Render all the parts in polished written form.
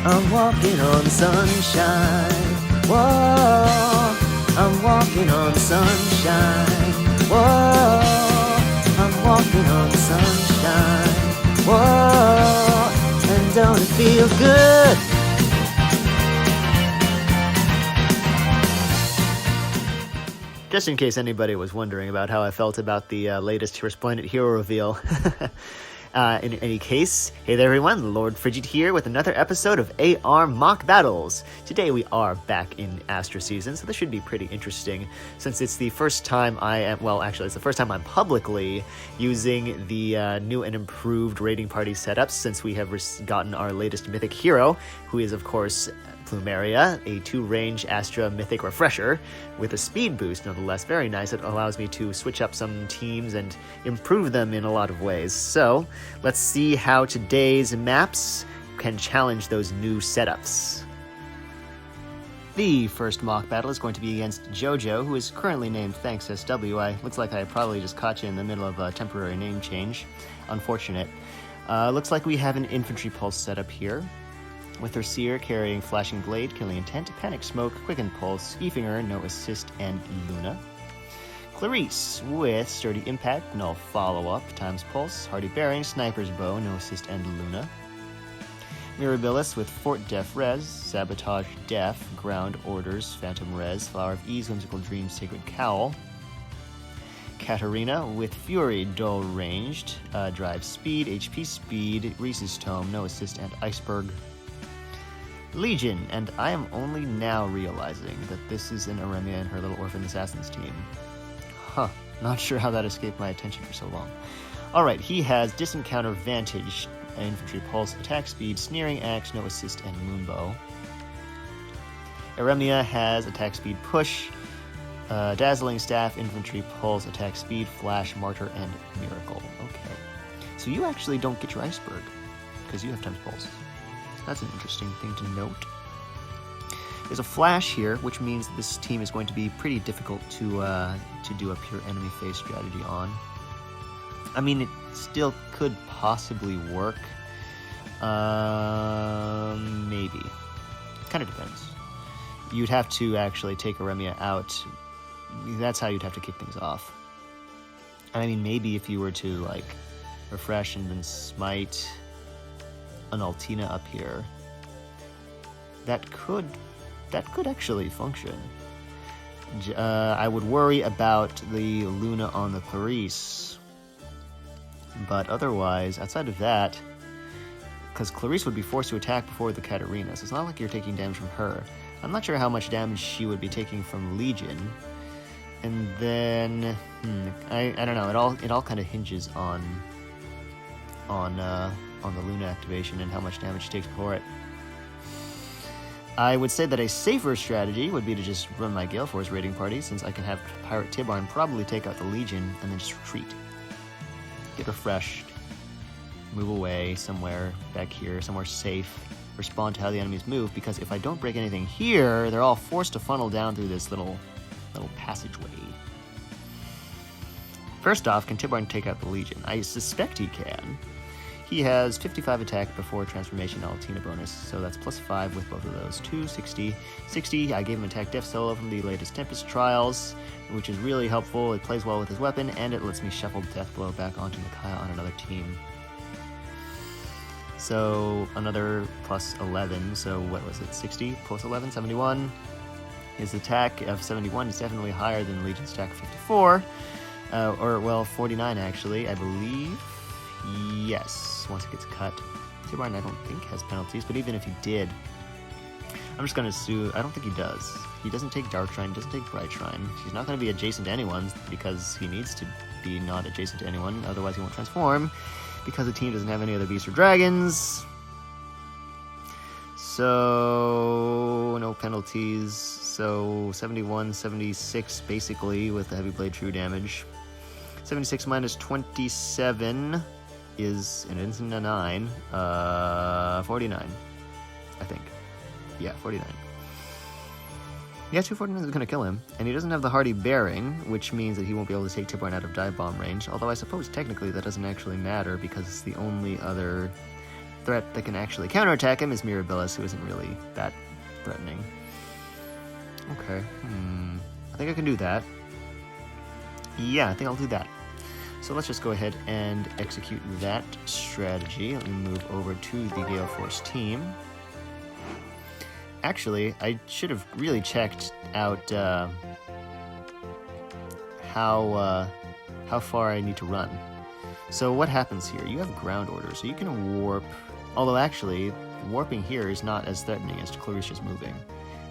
I'm walking on sunshine. Whoa, I'm walking on sunshine. Whoa, I'm walking on sunshine. Whoa, and don't it feel good? Just in case anybody was wondering about how I felt about the latest Resplendent hero reveal. In any case, hey there everyone, Lord Frigid here with another episode of AR Mock Battles. Today we are back in Astra season, so this should be pretty interesting since it's the first time it's the first time I'm publicly using the new and improved raiding party setups since we have gotten our latest mythic hero, who is of course Plumeria, a 2-range Astra mythic refresher with a speed boost nonetheless. Very nice. It allows me to switch up some teams and improve them in a lot of ways. So let's see how today's maps can challenge those new setups. The first mock battle is going to be against Jojo, who is currently named Thanks SW. Looks like I probably just caught you in the middle of a temporary name change. Unfortunate. Looks like we have an infantry pulse setup here, with her Seer carrying Flashing Blade, Killing Intent, Panic Smoke, Quicken Pulse, Efinger, No Assist, and Luna. Clarice with Sturdy Impact, Null Follow-Up, Times Pulse, Hardy Bearing, Sniper's Bow, No Assist, and Luna. Mirabilis with Fort Def Res, Sabotage Def, Ground Orders, Phantom Res, Flower of Ease, Whimsical Dreams, Sacred Cowl. Katarina with Fury, Dull Ranged, Drive Speed, HP Speed, Reese's Tome, No Assist, and Iceberg. Legion, and I am only now realizing that this is an Aremia and her little Orphan Assassins team. Not sure how that escaped my attention for so long. Alright, he has Disencounter Vantage, Infantry Pulse, Attack Speed, Sneering Axe, No Assist, and Moonbow. Aremia has Attack Speed Push, Dazzling Staff, Infantry Pulse, Attack Speed, Flash, Martyr, and Miracle. Okay. So you actually don't get your Iceberg, because you have Times Pulse. That's an interesting thing to note. There's a flash here, which means this team is going to be pretty difficult to do a pure enemy phase strategy on. I mean, it still could possibly work. Maybe. Kind of depends. You'd have to actually take Aremia out. That's how you'd have to kick things off. I mean, maybe if you were to, like, refresh and then smite an Altina up here, that could actually function. I would worry about the Luna on the Clarice, but otherwise, outside of that, because Clarice would be forced to attack before the Katarina, so it's not like you're taking damage from her. I'm not sure how much damage she would be taking from Legion, and then I don't know. It all kind of hinges on the Luna activation and how much damage she takes before it. I would say that a safer strategy would be to just run my Gale Force raiding party, since I can have Pirate Tibarn probably take out the Legion and then just retreat. Get refreshed, move away somewhere back here, somewhere safe, respond to how the enemies move, because if I don't break anything here, they're all forced to funnel down through this little passageway. First off, can Tibarn take out the Legion? I suspect he can. He has 55 attack before transformation Altina bonus, so that's +5 with both of those. 260. 60, I gave him attack def solo from the latest Tempest Trials, which is really helpful. It plays well with his weapon, and it lets me shuffle Deathblow back onto Micaiah on another team. So another +11, so what was it, 60 plus 11, 71. His attack of 71 is definitely higher than Legion's attack of 54, 49 actually, I believe. Yes, once it gets cut. Tibarn I don't think has penalties, but even if he did, I'm just going to assume, I don't think he does. He doesn't take Dark Shrine, doesn't take Bright Shrine. He's not going to be adjacent to anyone because he needs to be not adjacent to anyone, otherwise he won't transform, because the team doesn't have any other beasts or dragons. So, no penalties. So, 71, 76 basically with the Heavy Blade True Damage. 76 minus 27 is an instant 9, 49, I think. Yeah, 49. Yeah, 249 is going to kill him, and he doesn't have the Hardy Bearing, which means that he won't be able to take Tibarn out of Dive Bomb range, although I suppose technically that doesn't actually matter because it's the only other threat that can actually counterattack him is Mirabilis, who isn't really that threatening. Okay, I think I can do that. Yeah, I think I'll do that. So let's just go ahead and execute that strategy. Let me move over to the Gale Force team. Actually, I should have really checked out how far I need to run. So what happens here? You have ground order, so you can warp. Although actually, warping here is not as threatening as Clarissa's moving.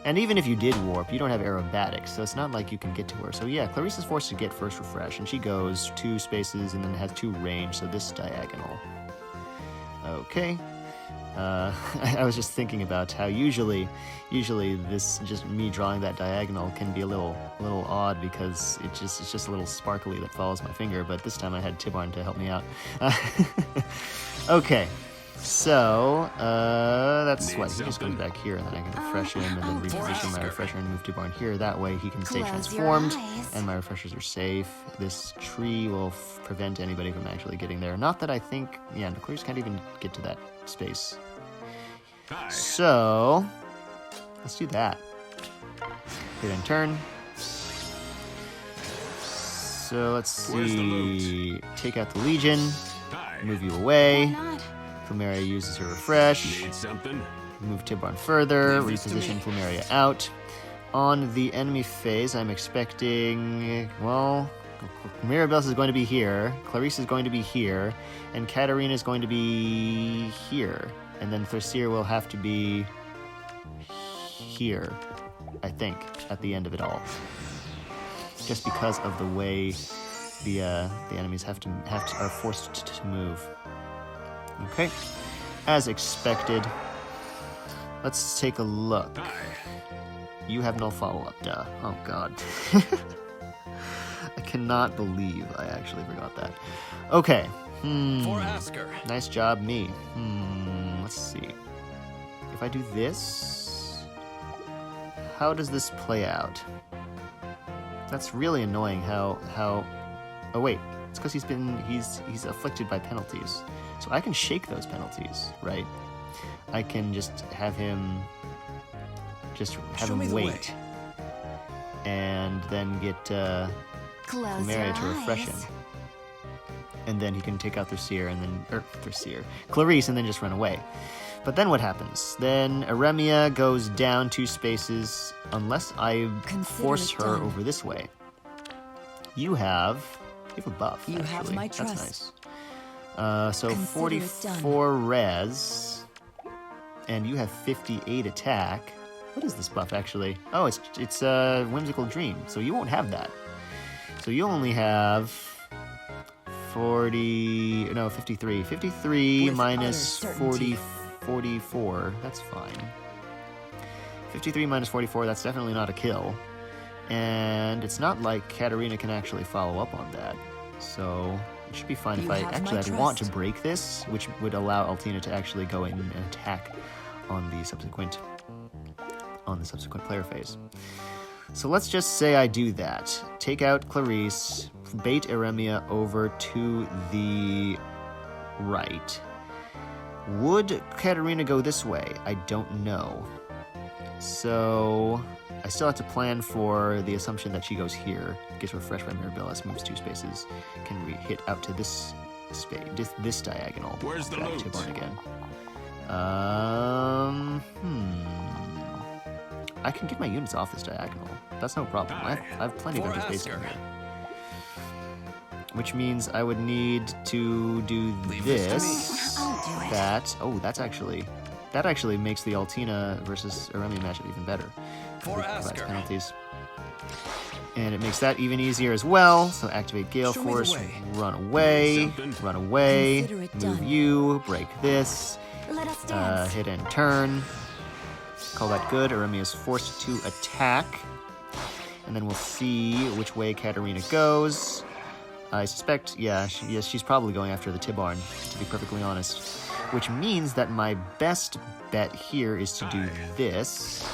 And even if you did warp, you don't have aerobatics, so it's not like you can get to her. So yeah, Clarissa's forced to get first refresh, and she goes 2 spaces and then has 2 range, so this diagonal. Okay. I was just thinking about how usually this, just me drawing that diagonal can be a little odd because it's just a little sparkly that follows my finger, but this time I had Tibarn to help me out. Okay. So, that's what, he just goes back here, and then I can refresh him, and then reposition my refresher and move Tibarn here. That way he can stay transformed, and my refreshers are safe. This tree will prevent anybody from actually getting there. Not that I think, yeah, Clarisse can't even get to that space. So, let's do that. Hit and turn. So, let's see, take out the Legion, move you away. Plumeria uses her refresh. Move Tibarn further. Reposition Plumeria out. On the enemy phase, I'm expecting, well, Mirabilis is going to be here, Clarisse is going to be here, and Katarina is going to be here. And then Thracier will have to be here, I think, at the end of it all. Just because of the way the enemies are forced to move. Okay, as expected. Let's take a look. You have no follow-up, duh. Oh god. I cannot believe I actually forgot that. Okay. For Asker. Nice job, me. Let's see. If I do this, how does this play out? That's really annoying. How? Oh wait, it's because he's afflicted by penalties. So I can shake those penalties, right? I can just have him wait, and then get Plumeria to refresh him, and then he can take out Clarisse, and then just run away. But then what happens? Then Eremia goes down 2 spaces unless I force her over this way. You have a buff. You actually. have my That's trust. nice. So 44 res, and you have 58 attack. What is this buff actually? Oh, it's a Whimsical Dream, so you won't have that. So you only have 53. 53 With minus utter 44. That's fine. 53 minus 44. That's definitely not a kill. And it's not like Katarina can actually follow up on that. So it should be fine if I'd want to break this, which would allow Altina to actually go in and attack on the subsequent player phase. So let's just say I do that. Take out Clarisse, bait Eremia over to the right. Would Katarina go this way? I don't know. So I still have to plan for the assumption that she goes here, gets refreshed by Mirabilis, moves 2 spaces, can hit out to this space, this diagonal. Where's the loot? Tibarn again. I can get my units off this diagonal. That's no problem. I have plenty of empty space in here. Which means I would need to do this. That actually makes the Altina versus Eremia matchup even better. For Asker. Penalties. And it makes that even easier as well. So activate Gale Force, run away, move you, break this, Let us dance. hit and turn. Call that good. Eremia is forced to attack. And then we'll see which way Katarina goes. I suspect, she's probably going after the Tibarn, to be perfectly honest. Which means that my best bet here is to do this.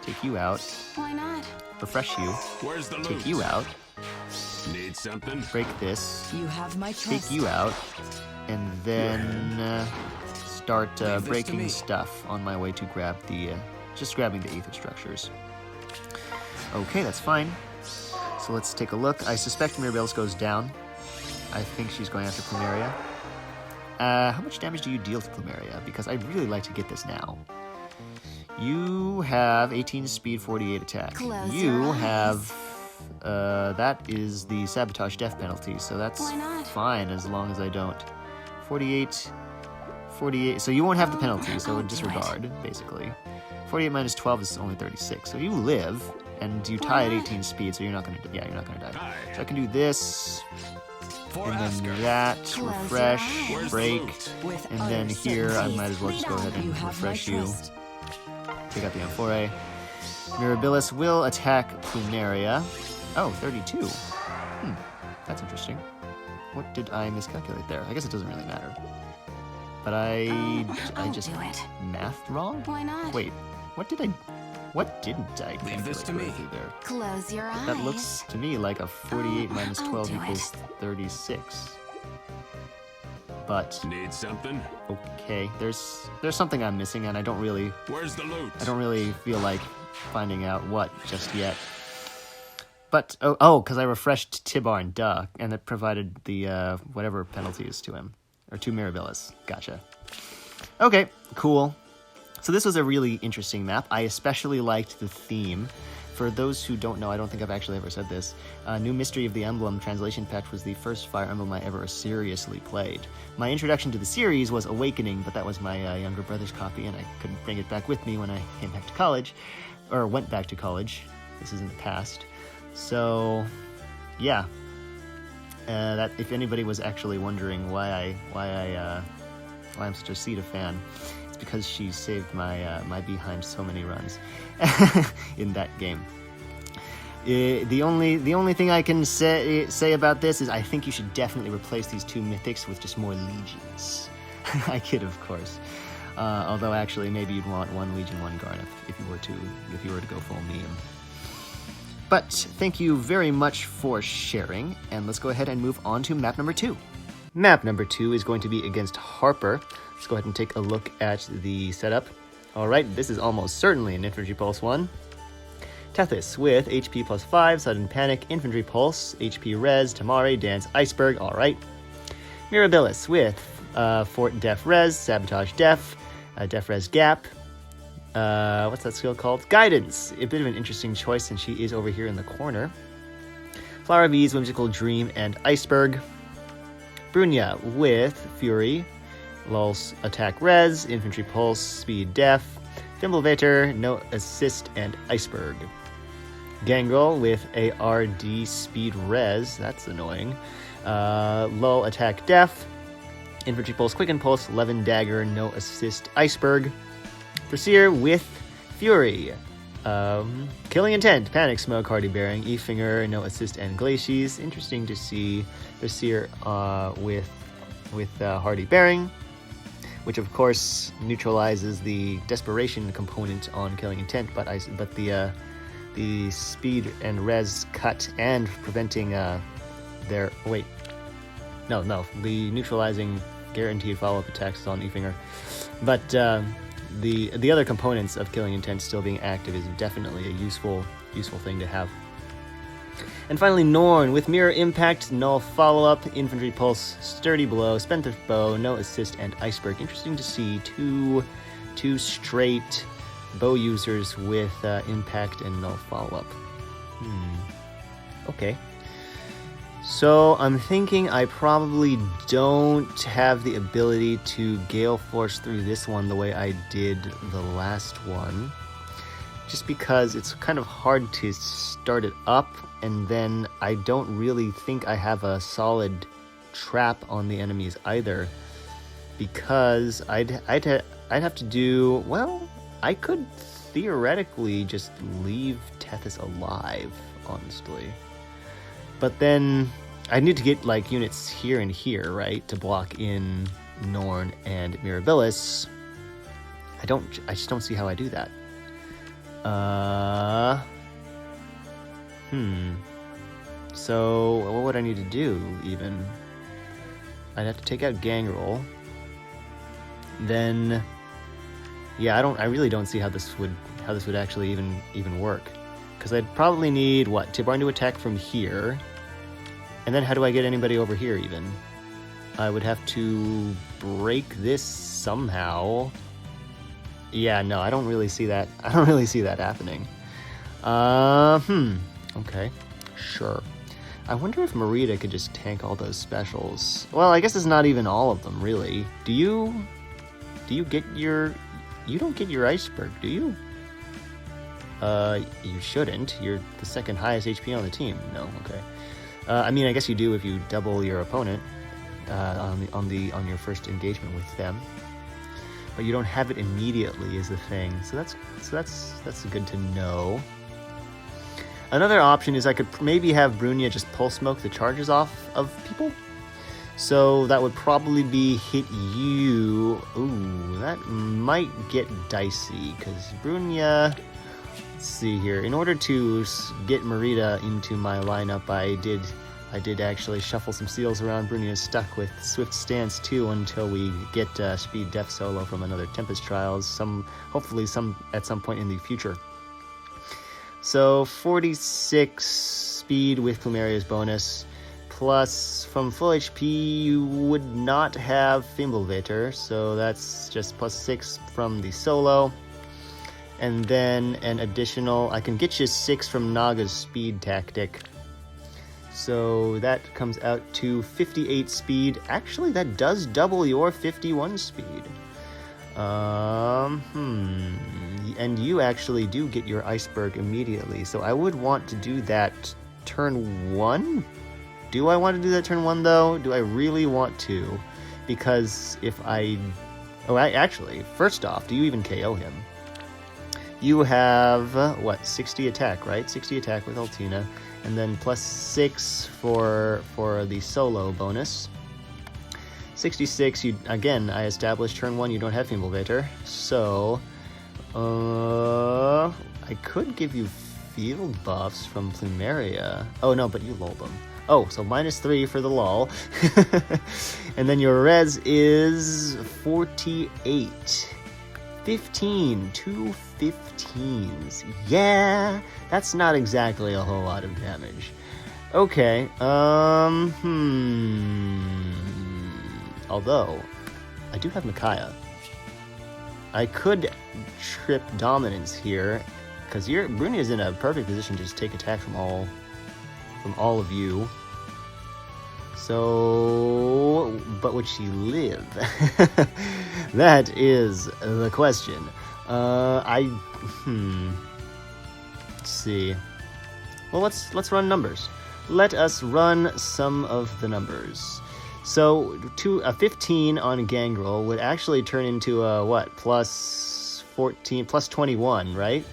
Take you out. Why not? Refresh you. Where's the Take loot? you out. Need something? Break this. You have my trust. Take you out. And then start this to breaking me. stuff on my way to grab just grabbing the aether structures. Okay, that's fine. So let's take a look. I suspect Mirabelle's goes down. I think she's going after Plumeria. How much damage do you deal to Plumeria? Because I'd really like to get this now. You have 18 speed, 48 attack. Close You your eyes. have... that is the sabotage death penalty, so that's Why not? fine as long as I don't. 48... So you won't have the penalty, so I'll do disregard, basically. 48 minus 12 is only 36, so you live, and you tie at 18 speed, so you're not gonna die. Tie. So I can do this, For and Asker. then that, Close your refresh, eyes. Where's the break, loot? With and then utter here I certainty, might as well just go lead ahead on. and You have my refresh you. trust. Take out the Amphore. Mirabilis will attack Plumeria. Oh, 32. That's interesting. What did I miscalculate there? I guess it doesn't really matter. But I I'll just do it. mathed wrong? Why not? Wait, what didn't I Leave this calculate to me. correctly there? Close your eyes. That looks to me like a 48 minus I'll 12 do equals 36. But Need something? okay, there's something I'm missing, and I don't really Where's the loot? feel like finding out what just yet. But because I refreshed Tibarn, duh, and it provided the whatever penalties to him or to Mirabilis. Gotcha. Okay, cool. So this was a really interesting map. I especially liked the theme. For those who don't know, I don't think I've actually ever said this. New Mystery of the Emblem translation patch was the first Fire Emblem I ever seriously played. My introduction to the series was Awakening, but that was my younger brother's copy, and I couldn't bring it back with me when I came back to college, or went back to college. This is in the past. So, yeah. That if anybody was actually wondering why I'm such a Caeda fan, it's because she saved my behind so many runs in that game. The only thing I can say about this is I think you should definitely replace these two mythics with just more legions. I kid, of course. Although actually, maybe you'd want one legion, one guard if you were to go full meme. But thank you very much for sharing, and let's go ahead and move on to map number 2. Map number 2 is going to be against Harper. Let's go ahead and take a look at the setup. Alright, this is almost certainly an Infantry Pulse 1. Tethys with HP plus 5, Sudden Panic, Infantry Pulse, HP Res, Tamare, Dance, Iceberg, alright. Mirabilis with Fort Def Res, Sabotage Def, Def Res Gap. What's that skill called? Guidance! A bit of an interesting choice since she is over here in the corner. Flower Bees, Whimsical Dream, and Iceberg. Brunya with Fury, Lul's Attack Res, Infantry Pulse, Speed Def, Fimblevator, No Assist, and Iceberg. Gangrel with ARD Speed Res, that's annoying. Lull Attack Def, Infantry Pulse, Quicken Pulse, Levin Dagger, No Assist, Iceberg. Brassiere with Fury. Killing Intent, Panic Smoke, Hardy Bearing, E-Finger, No Assist, and Glacies. Interesting to see Brassiere with Hardy Bearing, which of course neutralizes the Desperation component on Killing Intent, but the Speed and Res cut and preventing the neutralizing guaranteed follow-up attacks is on E-Finger, but the other components of Killing Intent still being active is definitely a useful thing to have. And finally, Norn with Mirror Impact, Null Follow-Up, Infantry Pulse, Sturdy Blow, Spendthrift Bow, No Assist, and Iceberg. Interesting to see two straight bow users with Impact and Null Follow-Up. Okay. So I'm thinking I probably don't have the ability to Gale Force through this one the way I did the last one. Just because it's kind of hard to start it up, and then I don't really think I have a solid trap on the enemies either. Because I'd have to do, well, I could theoretically just leave Tethys alive, honestly. But then I need to get like units here and here, right, to block in Norn and Mirabilis. I just don't see how I do that. So what would I need to do even? I'd have to take out Gangrel. then yeah, I really don't see how this would actually even work. Because I'd probably need what? Tibarn to attack from here. And then how do I get anybody over here even? I would have to break this somehow. Yeah, no, I don't really see that. I don't really see that happening. Okay. Sure. I wonder if Marita could just tank all those specials. Well, I guess it's not even all of them, really. Do you get your... You don't get your iceberg, do you? You shouldn't. You're the second highest HP on the team. No, okay. I mean, I guess you do if you double your opponent on your first engagement with them. But you don't have it immediately is the thing. So that's good to know. Another option is I could maybe have Brunia just pulse smoke the charges off of people. So that would probably be hit you. Ooh, that might get dicey because Brunia. Let's see here. In order to get Marita into my lineup, I did actually shuffle some seals around. Brunia's stuck with Swift Stance too until we get Speed Def solo from another Tempest Trials. Hopefully at some point in the future. So 46 speed with Plumeria's bonus. Plus, from full HP, you would not have Fimbulvator, so that's just plus 6 from the solo. And then an additional, I can get you 6 from Naga's speed tactic. So that comes out to 58 speed. Actually, that does double your 51 speed. And you actually do get your iceberg immediately, so I would want to do that turn 1? Do I want to do that turn 1 though? Do I really want to? Because if actually, first off, do you even KO him? You have, 60 attack, right? 60 attack with Altina, and then plus 6 for the solo bonus. 66, I established turn 1, you don't have Fimbulvator, so, I could give you field buffs from Plumeria. Oh no, but you lulled them. Oh, so minus 3 for the lull. And then your res is 48. 15, 2 15s. Yeah, that's not exactly a whole lot of damage. Okay, although, I do have Micaiah. I could trip Dominance here, because Bruni is in a perfect position to just take attack from all of you. So, but would she live? That is the question. Let's see. Well, let's run numbers. Let us run some of the numbers. So, a 15 on Gangrel would actually turn into a plus 14, plus 21, right?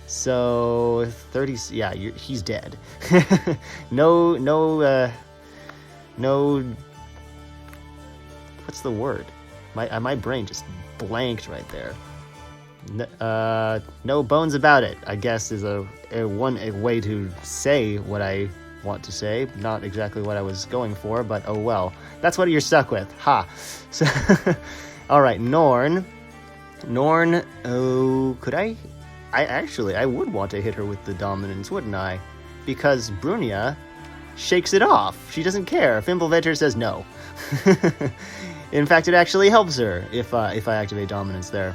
So 30. Yeah, he's dead. No. What's the word? My brain just blanked right there. No bones about it, I guess, is a way to say what I want to say. Not exactly what I was going for, but oh well. That's what you're stuck with. Ha. So, all right, Norn. Oh, could I? I would want to hit her with the Dominance, wouldn't I? Because Brunia shakes it off. She doesn't care. Fimbulvator says no. In fact, it actually helps her if I activate Dominance there.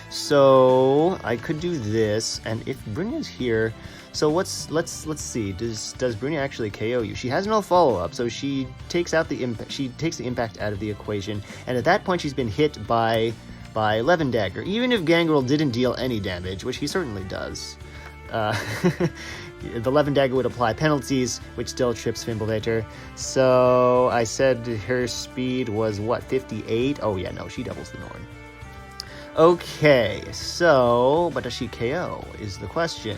So I could do this, and if Brunia's here, so let's see. Does Brunia actually KO you? She has no follow-up, so she takes out the impact. She takes the impact out of the equation, and at that point, she's been hit by Levin Dagger. Even if Gangrel didn't deal any damage, which he certainly does, the Levin Dagger would apply penalties, which still trips Fimbulvator. So I said her speed was 58? Oh yeah, no, she doubles the Norn. Okay, so, but does she KO is the question.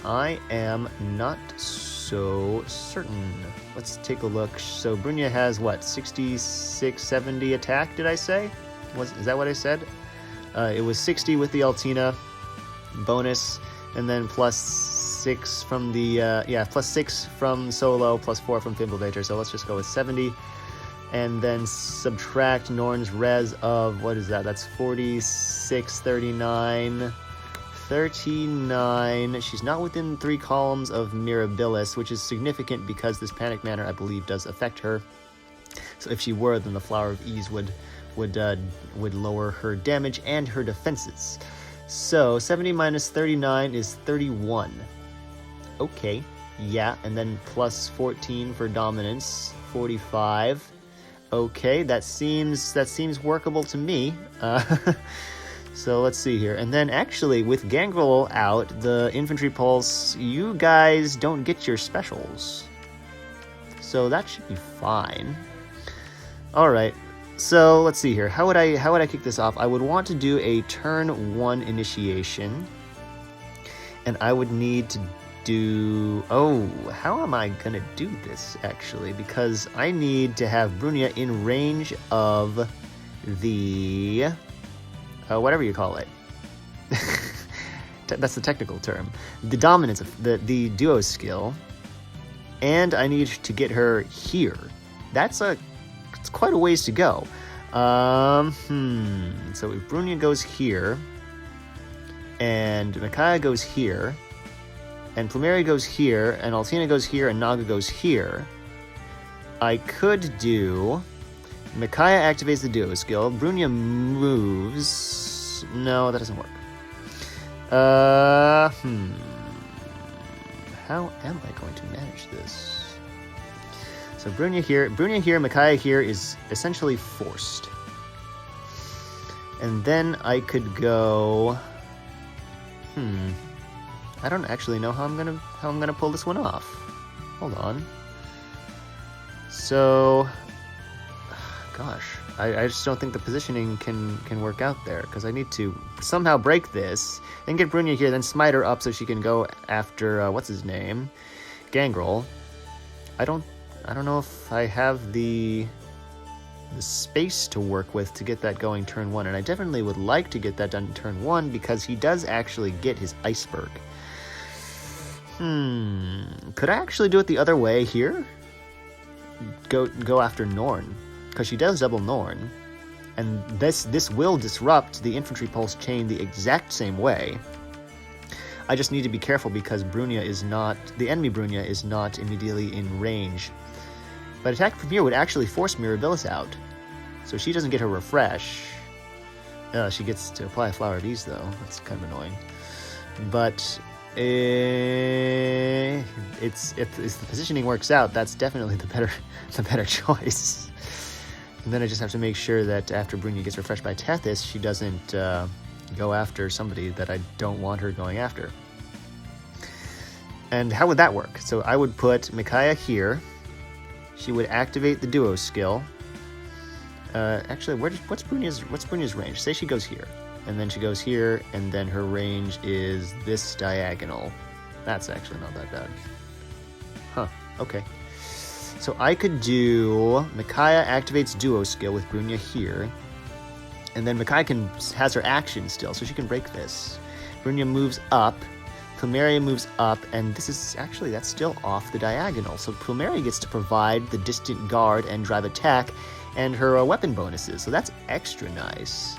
I am not so certain. Let's take a look. So Brunia has 66, 70 attack, did I say? Is that what I said? It was 60 with the Altina bonus, and then plus 6 from the, plus 6 from solo, plus 4 from Fimbulvator, so let's just go with 70. and then subtract Norn's res of, what is that? That's 46, 39, 39. She's not within 3 columns of Mirabilis, which is significant because this Panic Manor, I believe, does affect her. So if she were, then the Flower of Ease would lower her damage and her defenses. So 70 minus 39 is 31. Okay, yeah, and then plus 14 for dominance, 45. Okay, that seems workable to me. So let's see here. And then actually, with Gangrel out, the Infantry Pulse, you guys don't get your specials. So that should be fine. Alright, so let's see here. How would I kick this off? I would want to do a turn 1 initiation. And I would need to do... Oh, how am I gonna do this, actually? Because I need to have Brunia in range of the... whatever you call it. That's the technical term. The dominance of the duo skill. And I need to get her here. It's quite a ways to go. So if Brunia goes here, and Micaiah goes here, and Plumeria goes here, and Altina goes here, and Naga goes here, I could do... Micaiah activates the duo skill. Brunia moves... No, that doesn't work. How am I going to manage this? So Brunia here, Micaiah here is essentially forced. And then I could go... I don't actually know how I'm gonna pull this one off. Hold on. So... Gosh, I just don't think the positioning can work out there, because I need to somehow break this, then get Brunia here, then smite her up so she can go after, what's his name? Gangrel. I don't know if I have the space to work with to get that going turn 1, and I definitely would like to get that done turn 1, because he does actually get his Iceberg. Could I actually do it the other way here? Go after Norn. Because she does double Norn, and this will disrupt the Infantry Pulse chain the exact same way. I just need to be careful because the enemy Brunia is not immediately in range. But attack from here would actually force Mirabilis out, so she doesn't get her refresh. She gets to apply a Flower of Ease though. That's kind of annoying. But if the positioning works out, that's definitely the better choice. And then I just have to make sure that after Brunia gets refreshed by Tethys, she doesn't go after somebody that I don't want her going after. And how would that work? So I would put Micaiah here. She would activate the duo skill. Actually, what's Brunia's range? Say she goes here, and then she goes here, and then her range is this diagonal. That's actually not that bad. Huh, okay. So I could do Micaiah activates duo skill with Brunia here, and then Micaiah has her action still, so she can break this. Brunia moves up, Plumeria moves up, and this is actually, that's still off the diagonal. So Plumeria gets to provide the distant guard and drive attack and her weapon bonuses, so that's extra nice.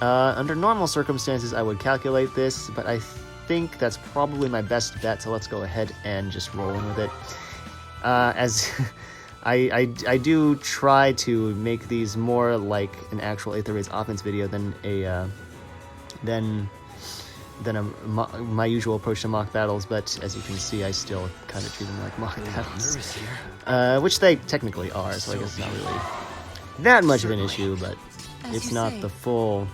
Under normal circumstances, I would calculate this, but I think that's probably my best bet, so let's go ahead and just roll in with it. As I do try to make these more like an actual Aether Race offense video than my usual approach to mock battles, but as you can see, I still kind of treat them like mock battles, which they technically are. So I guess it's not really that much of an issue, but it's not the full.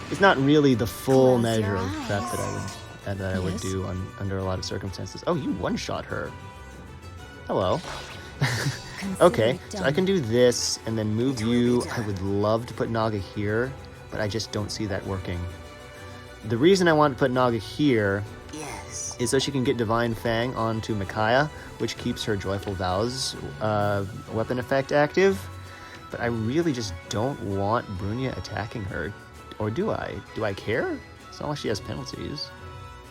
It's not really the full measure of prep that I would do under a lot of circumstances. Oh, you one-shot her. Hello. Okay, so I can do this and then move you. I would love to put Naga here, but I just don't see that working. The reason I want to put Naga here is so she can get Divine Fang onto Micaiah, which keeps her Joyful Vows weapon effect active. But I really just don't want Brunia attacking her. Or do I? Do I care? It's not like she has penalties.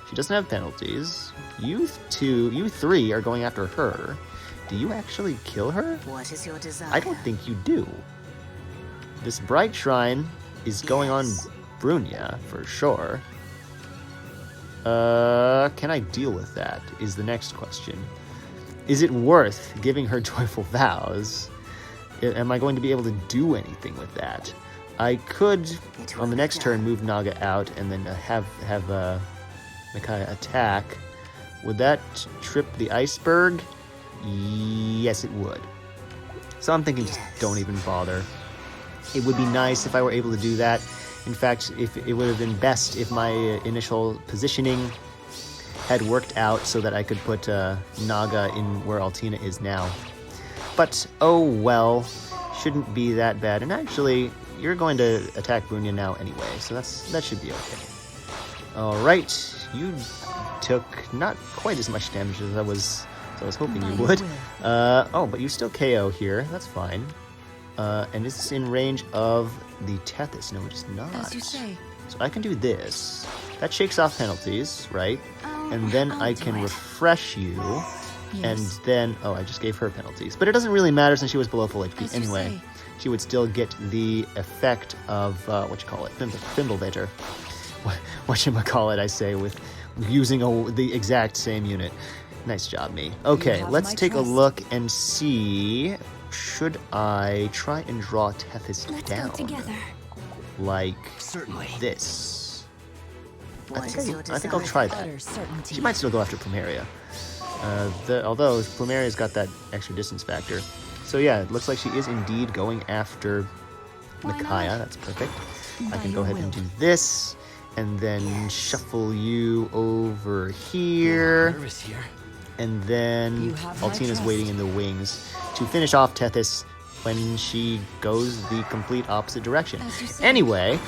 She doesn't have penalties. You three are going after her. do you actually kill her? What is your desire? I don't think you do. This Bright Shrine is going on Brunia, for sure. Can I deal with that, is the next question. Is it worth giving her Joyful Vows? Am I going to be able to do anything with that? I could, on the next turn, move Naga out and then have Micaiah attack. Would that trip the iceberg? Yes, it would. So I'm thinking just don't even bother. It would be nice if I were able to do that. In fact, if it would have been best if my initial positioning had worked out so that I could put Naga in where Altina is now. But, oh well, shouldn't be that bad. And actually, you're going to attack Brunia now anyway, so that should be okay. Alright, you took not quite as much damage as I was hoping you would. Oh, but you still KO here, that's fine. And it's in range of the Tethys. No, it's not. As you say. So I can do this. That shakes off penalties, right? Oh, And then I'll I do can it. refresh you. Yes. And then, oh, I just gave her penalties. But it doesn't really matter since she was below full HP As you anyway. say. She would still get the effect of, Fimblevator. Whatchamacallit, I say, with using the exact same unit. Nice job, me. Okay, have let's my take trust. a look and see. Should I try and draw Tethys Let's down? go together. Like Certainly. this. What is your I think I'll try that. Utter certainty. She might still go after Plumeria. Although Plumeria's got that extra distance factor. So yeah, it looks like she is indeed going after Why Micaiah. not? That's perfect. I By can go your ahead will. and do this. And then shuffle you over here. Nervous here. And then You have my Altina's trust. waiting in the wings to finish off Tethys when she goes the complete opposite direction. As you say. Anyway,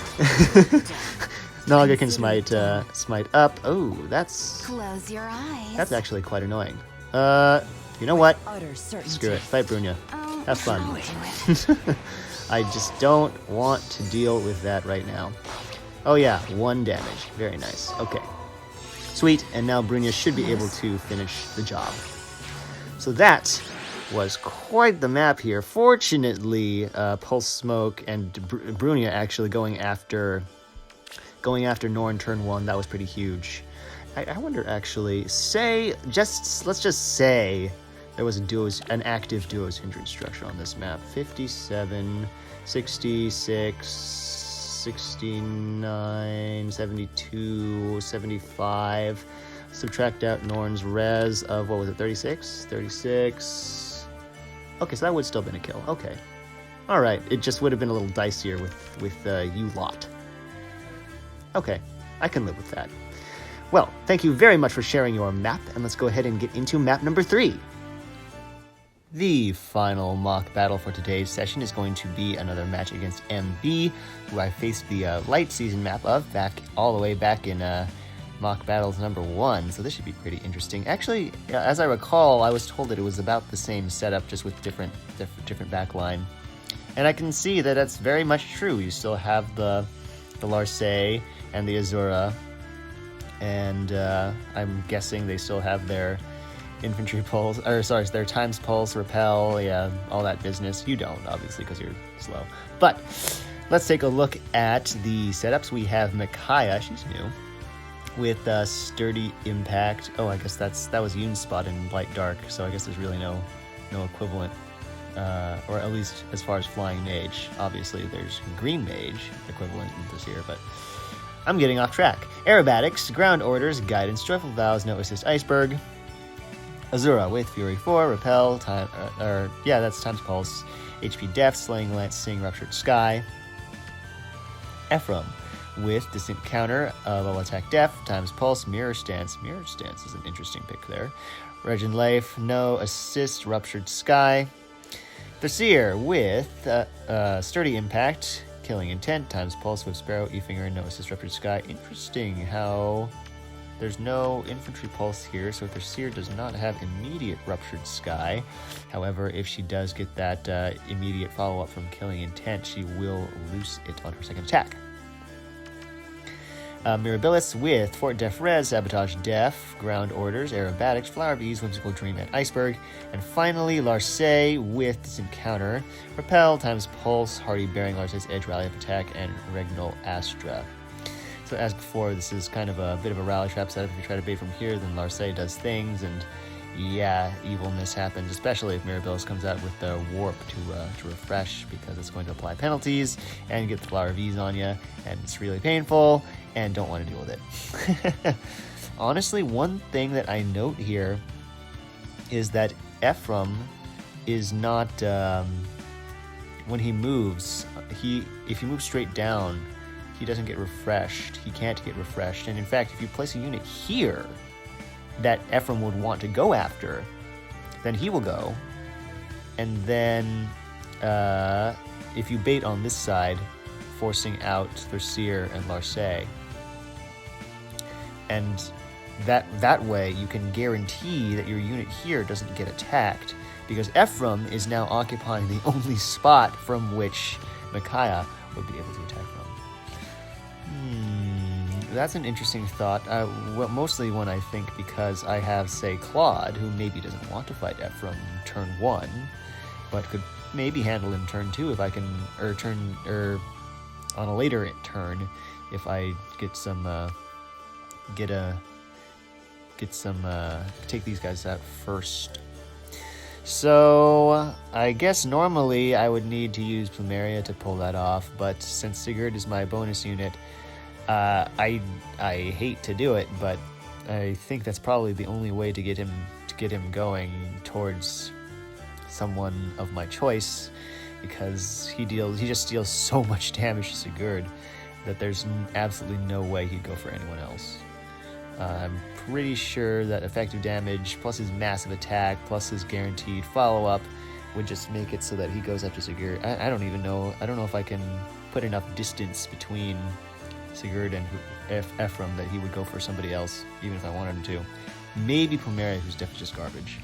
Naga can smite up. Oh, that's Close your eyes. actually quite annoying. You know what? Utter certainty. Screw it. Fight Brunia. Oh, Have fun. I'll do it. I just don't want to deal with that right now. Oh yeah, 1 damage. Very nice. Okay. Sweet, and now Brunia should be able to finish the job. So that was quite the map here. Fortunately, Pulse Smoke and Brunia actually going after Norn turn 1, that was pretty huge. I wonder actually, let's just say there was an active duos hindrance structure on this map. 57, 66, 69, 72, 75. Subtract out Norn's res of, what was it, 36? 36. Okay, so that would still been a kill. Okay. Alright, it just would have been a little dicier with you lot. Okay, I can live with that. Well, thank you very much for sharing your map, and let's go ahead and get into map number 3. The final mock battle for today's session is going to be another match against MB, who I faced the light season map of all the way back in mock battles number 1, so this should be pretty interesting. Actually, as I recall, I was told that it was about the same setup, just with different backline. And I can see that that's very much true. You still have the Larcey and the Azura, and I'm guessing they still have their infantry pulse, their times pulse, repel, yeah, all that business. You don't, obviously, because you're slow. But let's take a look at the setups. We have Micaiah, she's new, with sturdy impact. Oh, I guess that was Yoon's spot in light dark, so I guess there's really no equivalent, or at least as far as flying mage. Obviously, there's green mage equivalent in this here, but I'm getting off track. Aerobatics, ground orders, guidance, joyful vows, no assist, iceberg. Azura with Fury 4, Repel, that's times pulse, HP Def, Slaying Lance, Sing, Ruptured Sky. Ephraim with Distant Counter, Low Attack Def, times pulse, Mirror Stance. Mirror Stance is an interesting pick there. Regin Life, no assist, Ruptured Sky. Thesir with Sturdy Impact, Killing Intent, times pulse with Sparrow, E-Finger, no assist, Ruptured Sky. Interesting how there's no infantry pulse here, so Thesir does not have immediate Ruptured Sky. However, if she does get that immediate follow-up from Killing Intent, she will loose it on her second attack. Mirabilis with Fort Def Res, Sabotage Def, Ground Orders, Aerobatics, Flower of Ease, Whimsical Dream, and Iceberg. And finally, Larcey with this encounter, Repel times Pulse, Hardy Bearing, Larcey's Edge, Rally Up Attack, and Regnal Astra. So as before, this is kind of a bit of a rally trap setup. If you try to bait from here, then Larcey does things, and yeah, evilness happens, especially if Mirabilis comes out with the Warp to refresh, because it's going to apply penalties and get the Flower of Ease on you, and it's really painful, and don't want to deal with it. Honestly, one thing that I note here is that Ephraim is not, when he moves, if he moves straight down, he doesn't get refreshed. He can't get refreshed, and in fact, if you place a unit here that Ephraim would want to go after, then he will go. And then if you bait on this side, forcing out Thurseer and Larcey, and that way you can guarantee that your unit here doesn't get attacked, because Ephraim is now occupying the only spot from which Micaiah would be able to attack from. That's an interesting thought. Well, mostly one, I think, because I have, say, Claude, who maybe doesn't want to fight Ephraim turn 1, but could maybe handle him turn 2 if I can, or on a later turn, if I get some, take these guys out first. So I guess normally I would need to use Plumeria to pull that off, but since Sigurd is my bonus unit, I hate to do it, but I think that's probably the only way to get him going towards someone of my choice, because he just deals so much damage to Sigurd that there's absolutely no way he'd go for anyone else. I'm pretty sure that effective damage plus his massive attack plus his guaranteed follow-up would just make it so that he goes after Sigurd. I don't even know. I don't know if I can put enough distance between Sigurd and Ephraim that he would go for somebody else, even if I wanted him to. Maybe Plumeria, who's definitely just garbage.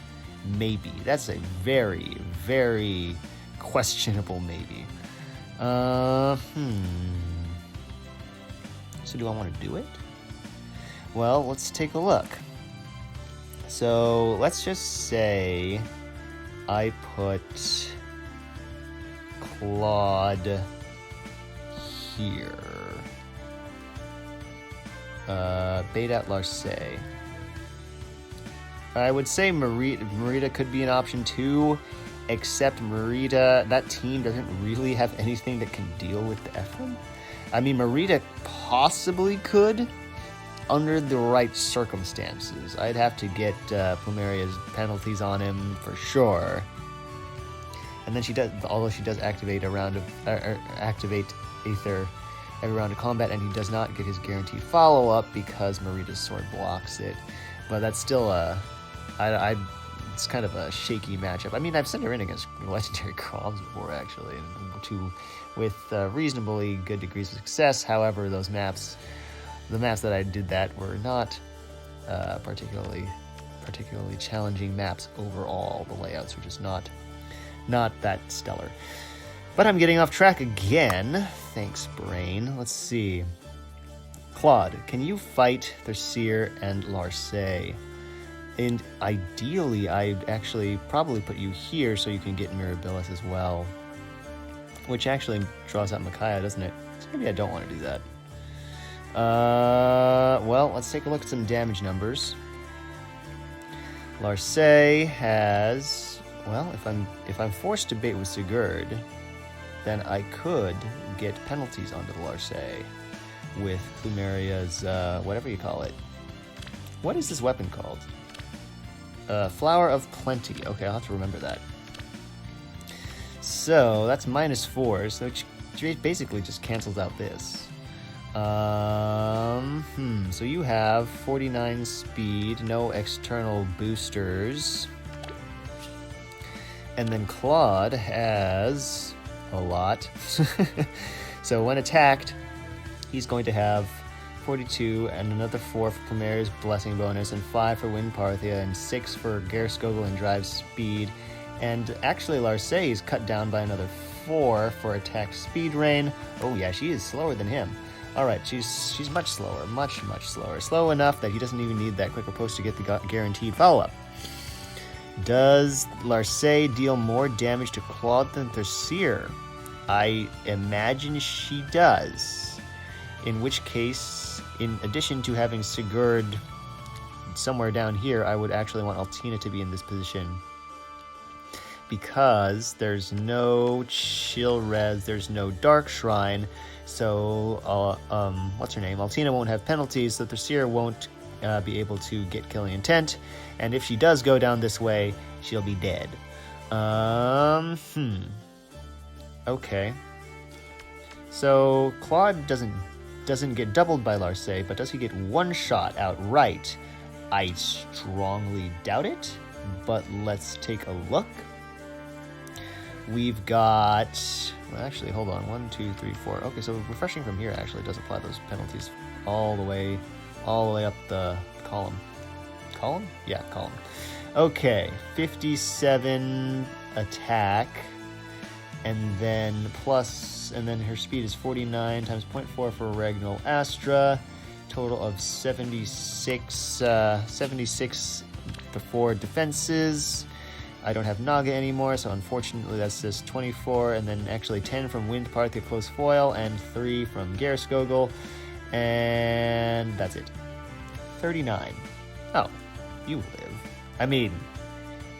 Maybe. That's a very, very questionable maybe. So do I want to do it? Well, let's take a look. So let's just say I put Claude here. Bait out Larcey. I would say Merida could be an option too, except Merida, that team doesn't really have anything that can deal with the Ephraim. I mean, Merida possibly could, under the right circumstances. I'd have to get Plumeria's penalties on him for sure. And then she does, although she does activate a round of activate Aether every round of combat, and he does not get his guaranteed follow-up because Merida's sword blocks it. But that's still it's kind of a shaky matchup. I mean, I've sent her in against legendary Croms before, actually, and with reasonably good degrees of success. However, the maps that I did that were not particularly challenging maps overall. The layouts were just not that stellar. But I'm getting off track again. Thanks, brain. Let's see. Claude, can you fight Thurseer and Larcey? And ideally, I'd actually probably put you here so you can get Mirabilis as well. Which actually draws out Micaiah, doesn't it? So maybe I don't want to do that. Well, let's take a look at some damage numbers. Larcey has... Well, if I'm forced to bait with Sigurd, then I could get penalties onto the Larcey with Plumeria's, whatever you call it. What is this weapon called? Flower of Plenty. Okay, I'll have to remember that. So, that's -4, so which basically just cancels out this. So you have 49 speed, no external boosters. And then Claude has a lot. So when attacked, he's going to have 42 and another 4 for Plumeria's Blessing bonus, and 5 for Wind Parthia, and 6 for Gerskogel and Drive speed. And actually Larcey is cut down by another 4 for attack speed rain. Oh yeah, she is slower than him. Alright, she's much slower. Much slower. Slow enough that he doesn't even need that quick riposte to get the guaranteed follow-up. Does Larcey deal more damage to Claude than Thursier? I imagine she does. In which case, in addition to having Sigurd somewhere down here, I would actually want Altina to be in this position. Because there's no chill res, there's no dark shrine, so what's her name? Altina won't have penalties, so Thursier won't be able to get killing intent, and if she does go down this way, she'll be dead. Okay. So Claude doesn't get doubled by Larcey, but does he get one shot outright? I strongly doubt it, but let's take a look. We've got, well, actually, hold on, 1, 2, 3, 4. Okay, so refreshing from here actually does apply those penalties all the way up the column. Column? Yeah, column. Okay, 57 attack, and then her speed is 49 times 0.4 for Regnal Astra, total of 76 before defenses. I don't have Naga anymore, so unfortunately that's just 24, and then actually 10 from Wind Parthia Close Foil, and 3 from Gerskogel, and that's it. 39. Oh, you live. I mean,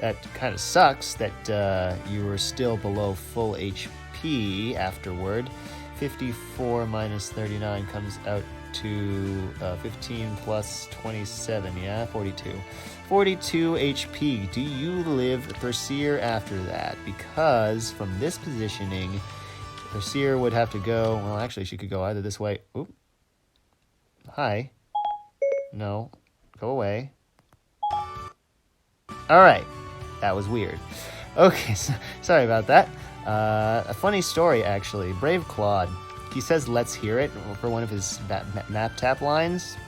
that kind of sucks that you were still below full HP afterward. 54 minus 39 comes out to 15 plus 27, yeah, 42. 42 HP. Do you live Thursier after that? Because from this positioning, Thursier would have to go, well, actually, she could go either this way. Oop. Hi. No. Go away. Alright. That was weird. Okay, so, sorry about that. A funny story, actually. Brave Claude. He says, "Let's hear it" for one of his map tap lines.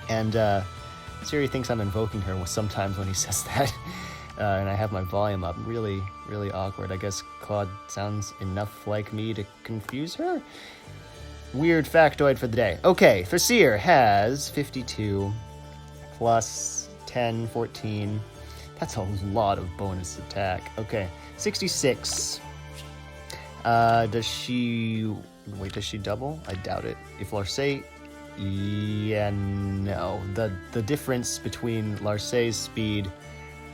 And Siri thinks I'm invoking her sometimes when he says that. And I have my volume up. Really, really awkward. I guess Claude sounds enough like me to confuse her. Weird factoid for the day. Okay, Thursier has 52 plus 10, 14. That's a lot of bonus attack. Okay, 66. Does she double? I doubt it. If Larcey, yeah, no. The difference between Larcey's speed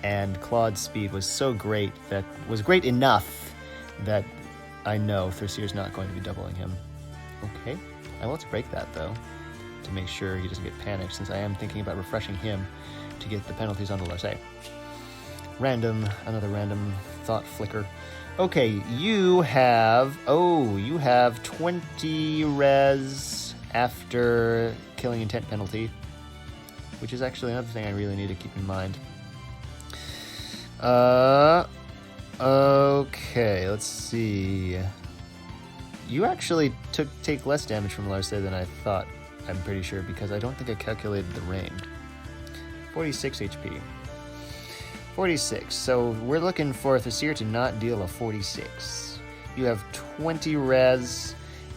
and Claude's speed was so great that was great enough that I know Thursier's not going to be doubling him. Okay, I want to break that though, to make sure he doesn't get panicked, since I am thinking about refreshing him to get the penalties onto Larcey. Another random thought flicker. Okay, you have 20 res after killing intent penalty, which is actually another thing I really need to keep in mind. Okay, let's see. You actually take less damage from Larcey than I thought, I'm pretty sure, because I don't think I calculated the range. 46 HP. 46. So we're looking for Thursier to not deal a 46. You have 20 res.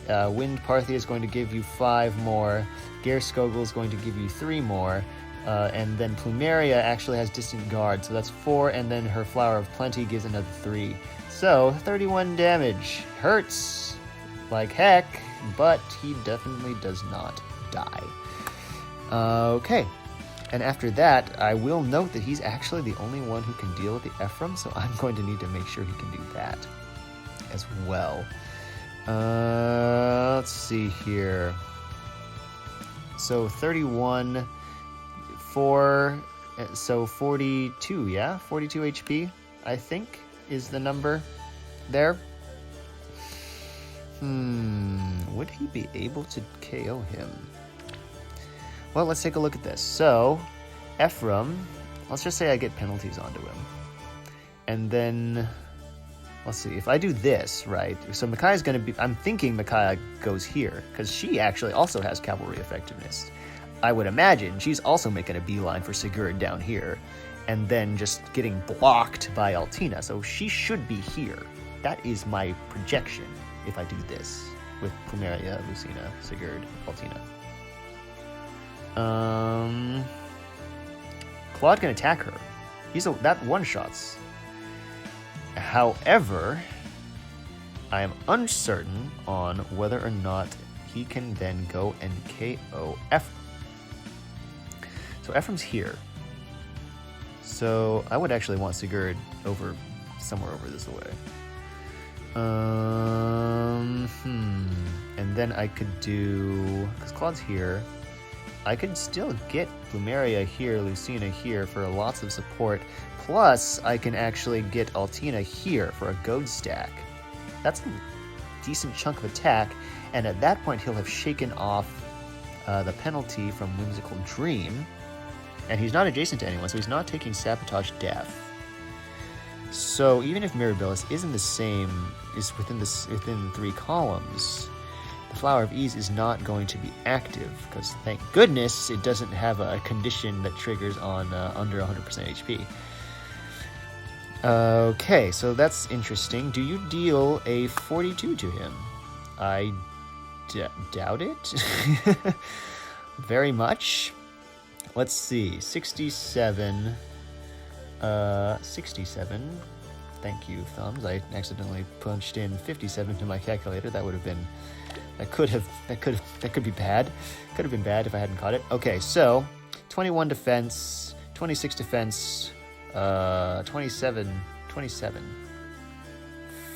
Wind Parthia is going to give you 5 more. Gerskogel is going to give you 3 more. And then Plumeria actually has Distant Guard, so that's 4, and then her Flower of Plenty gives another 3. So 31 damage. Hurts like heck, but he definitely does not die. Okay. And after that, I will note that he's actually the only one who can deal with the Ephraim, so I'm going to need to make sure he can do that as well. Let's see here. So 31, 4, so 42, yeah? 42 HP, I think, is the number there. Would he be able to KO him? Well, let's take a look at this. So, Ephraim, let's just say I get penalties onto him. And then, let's see, if I do this, right? So Micaiah's going to be, I'm thinking Micaiah goes here, because she actually also has cavalry effectiveness. I would imagine she's also making a beeline for Sigurd down here, and then just getting blocked by Altina. So she should be here. That is my projection if I do this. with Plumeria, Lucina, Sigurd, Altina. Claude can attack her. That one-shots. However, I am uncertain on whether or not he can then go and KO Ephraim. So Ephraim's here. So I would actually want Sigurd somewhere over this way. And then I could do, because Claude's here, I could still get Plumeria here, Lucina here for lots of support. Plus, I can actually get Altina here for a goad stack. That's a decent chunk of attack, and at that point he'll have shaken off the penalty from Whimsical Dream, and he's not adjacent to anyone, so he's not taking Sabotage Death. So even if Mirabilis isn't the same, is within 3 columns, the Flower of Ease is not going to be active, because thank goodness it doesn't have a condition that triggers on under 100% HP. Okay, so that's interesting. Do you deal a 42 to him? I doubt it. Very much. Let's see. 67. 67. Thank you, thumbs. I accidentally punched in 57 to my calculator. That would have been. That could be bad. Could have been bad if I hadn't caught it. Okay, so 21 defense, 26 defense. 27,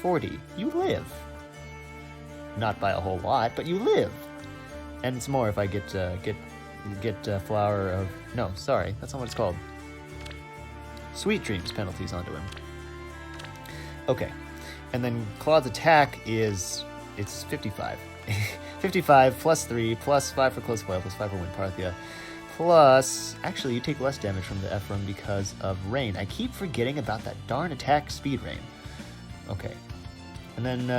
40. You live. Not by a whole lot, but you live. And it's more if I get Flower of... No, sorry, that's not what it's called. Sweet Dreams penalties onto him. Okay, and then Claude's attack is... It's 55. 55 plus 3, plus 5 for Close Foil, plus 5 for Wind Parthia. Plus, actually, you take less damage from the Ephraim because of Rain. I keep forgetting about that darn attack speed Rain. Okay. And then,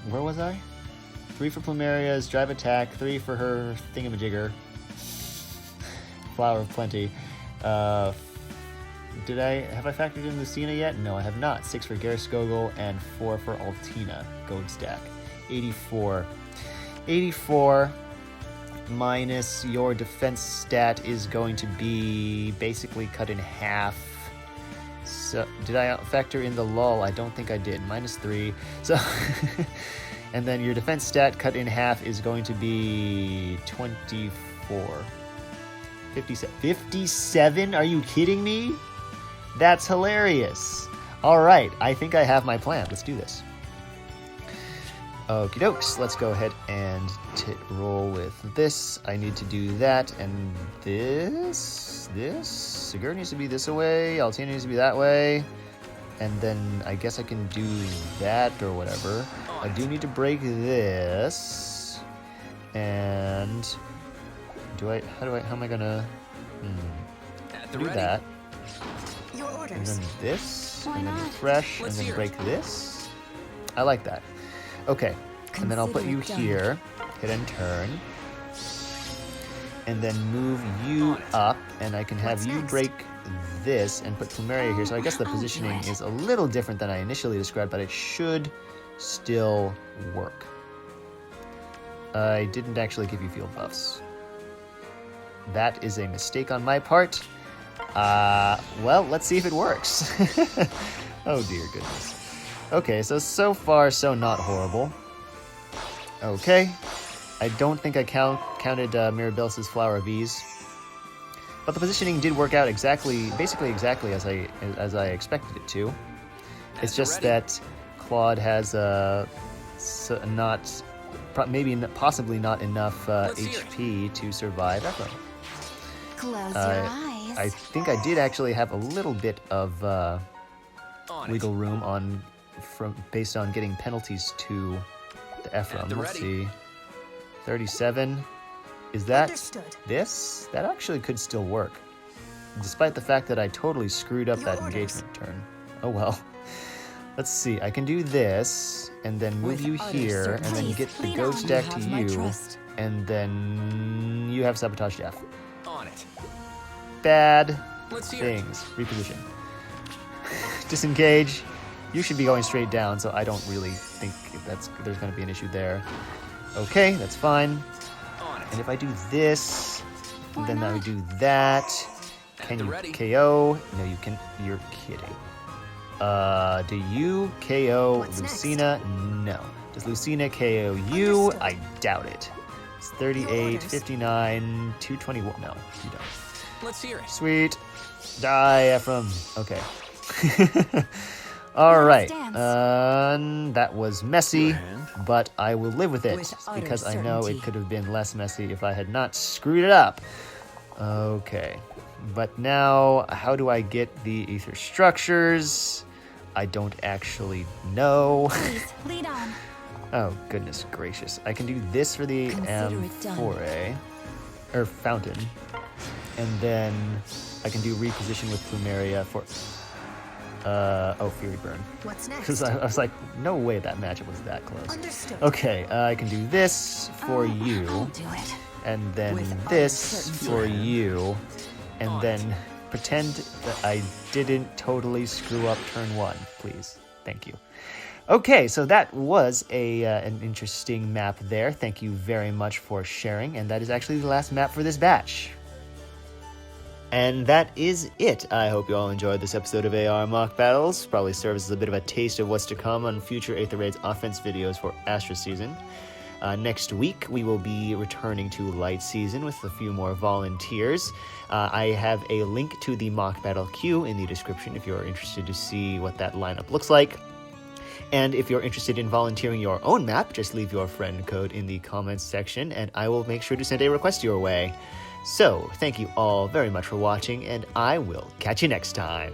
where was I? 3 for Plumeria's drive attack, 3 for her thingamajigger. Flower of Plenty. Have I factored in Lucina yet? No, I have not. 6 for Gariskogel and 4 for Altina. Goad stack. 84. 84 minus your defense stat is going to be basically cut in half. So, did I factor in the lull? I don't think I did. Minus 3. So, and then your defense stat cut in half is going to be 24. 57. 57? Are you kidding me? That's hilarious. All right, I think I have my plan. Let's do this. Okie dokes, let's go ahead and roll with this. I need to do that and this. Sigurd needs to be this way, Altina needs to be that way. And then I guess I can do that or whatever. I do need to break this. And how am I gonna do that? Your And orders. then this, Why and then not? refresh, Let's and then hear break it. this. I like that. Okay, and then I'll put you Consider it here, hit and turn, and then move you up, and I can have What's you next? break this and put Plumeria here. So I guess the I'll do positioning it. is a little different than I initially described, but it should still work. I didn't actually give you field buffs. That is a mistake on my part. Well, let's see if it works. Oh dear goodness. Okay, so far so not horrible. Okay, I don't think I counted Mirabilis' Flower of Ease, but the positioning did work out basically exactly as I expected it to. It's just that Claude has possibly not enough HP to survive Ephraim. Close your eyes. I think I did actually have a little bit of On it. wiggle room based on getting penalties to the Ephraim. At the Let's ready. see. 37. Is that Understood. this? That actually could still work. Despite the fact that I totally screwed up Your that orders. engagement turn. Oh well. Let's see. I can do this and then move With you utter here and then certainty. get the Lead goat on. stack You to have my you. trust. And then you have Sabotage Death. On it. Bad Let's hear it. things. Reposition. Disengage. You should be going straight down, so I don't really think there's going to be an issue there. Okay, that's fine. On it. And if I do this, Why then I would not? do that. Can the you ready. KO? No, you can. You're kidding. Do you KO What's next? Lucina? No. Does Lucina KO you? Understood. I doubt it. It's Your 38, orders. 59, 221. No, you don't. Let's hear it. Sweet. Die, Ephraim. Okay. All right. dance. That was messy, Your hand. but I will live with it With utter because I know it certainty. could have been less messy if I had not screwed it up. Okay. But now, how do I get the ether structures? I don't actually know. Please, lead on. Oh, goodness gracious. I can do this for the Consider it done. amphore, or fountain. And then I can do reposition with Plumeria for, Fury Burn. What's next? Because I was like, no way that matchup was that close. Understood. Okay, I can do this for I'll you, do it. and then With utter this certainty. for you, and On then pretend that I didn't totally screw up turn 1, please. Thank you. Okay, so that was an interesting map there. Thank you very much for sharing, and that is actually the last map for this batch. And that is it. I hope you all enjoyed this episode of AR Mock Battles. Probably serves as a bit of a taste of what's to come on future Aether Raids offense videos for Astra Season. Next week, we will be returning to Light Season with a few more volunteers. I have a link to the mock battle queue in the description if you're interested to see what that lineup looks like. And if you're interested in volunteering your own map, just leave your friend code in the comments section, and I will make sure to send a request your way. So, thank you all very much for watching, and I will catch you next time.